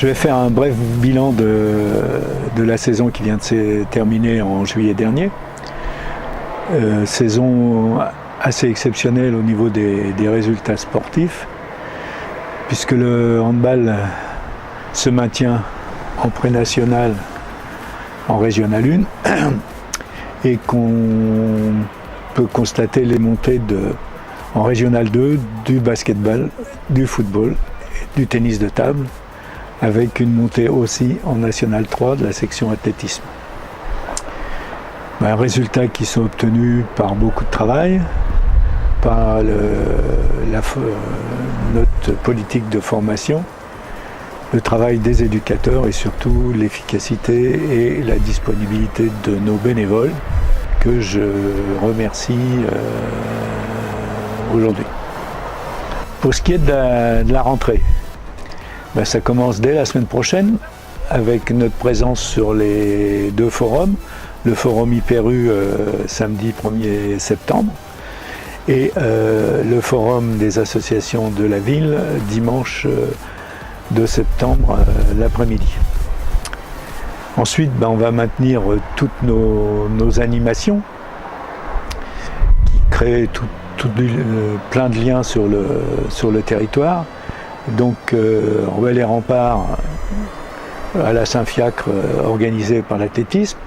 Je vais faire un bref bilan de la saison qui vient de se terminer en juillet dernier. Saison assez exceptionnelle au niveau des résultats sportifs, puisque le handball se maintient en pré-national en Régional 1 et qu'on peut constater les montées en Régional 2 du basketball, du football, du tennis de table, avec une montée aussi en National 3 de la section athlétisme. Résultats qui sont obtenus par beaucoup de travail, par notre politique de formation, le travail des éducateurs et surtout l'efficacité et la disponibilité de nos bénévoles que je remercie aujourd'hui. Pour ce qui est de la rentrée, ça commence dès la semaine prochaine avec notre présence sur les 2 forums. Le forum Hyper-U samedi 1er septembre et le forum des associations de la ville dimanche 2 septembre l'après-midi. Ensuite, on va maintenir toutes nos animations qui créent plein de liens sur le territoire. Donc Ruelle et Rempart à la Saint-Fiacre organisée par l'athlétisme,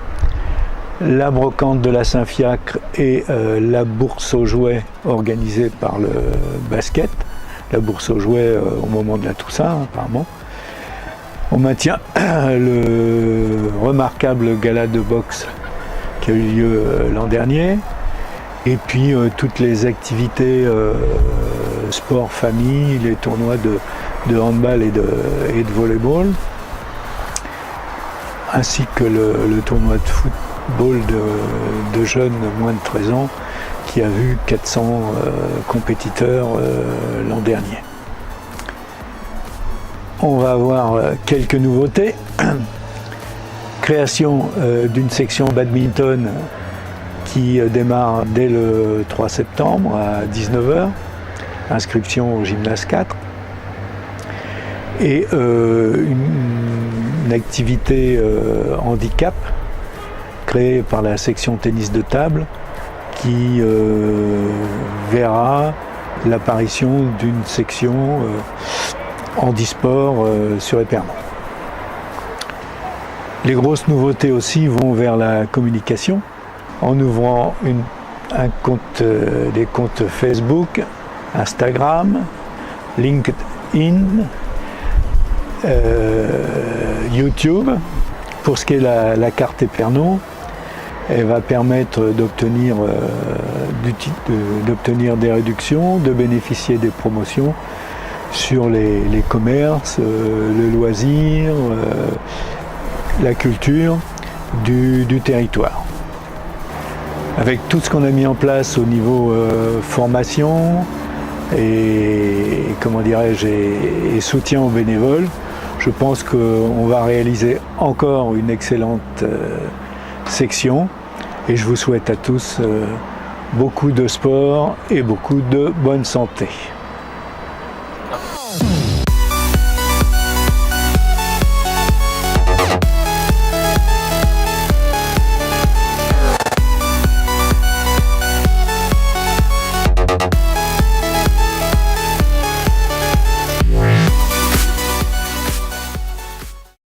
la brocante de la Saint-Fiacre et la bourse aux jouets organisée par le basket, la bourse aux jouets au moment de la Toussaint apparemment. On maintient le remarquable gala de boxe qui a eu lieu l'an dernier, et puis toutes les activités sport famille, les tournois de handball et de volleyball, ainsi que le tournoi de football de jeunes moins de 13 ans qui a vu 400 compétiteurs l'an dernier. On va avoir quelques nouveautés. Création d'une section badminton qui démarre dès le 3 septembre à 19h. Inscription au gymnase 4. Et une activité handicap créée par la section tennis de table qui verra l'apparition d'une section handisport sur Épernon. Les grosses nouveautés aussi vont vers la communication en ouvrant des comptes Facebook, Instagram, LinkedIn, YouTube. Pour ce qui est la carte Épernon, elle va permettre d'obtenir des réductions, de bénéficier des promotions sur les commerces, le loisir, la culture du territoire. Avec tout ce qu'on a mis en place au niveau formation et soutien aux bénévoles, je pense qu'on va réaliser encore une excellente section et je vous souhaite à tous beaucoup de sport et beaucoup de bonne santé.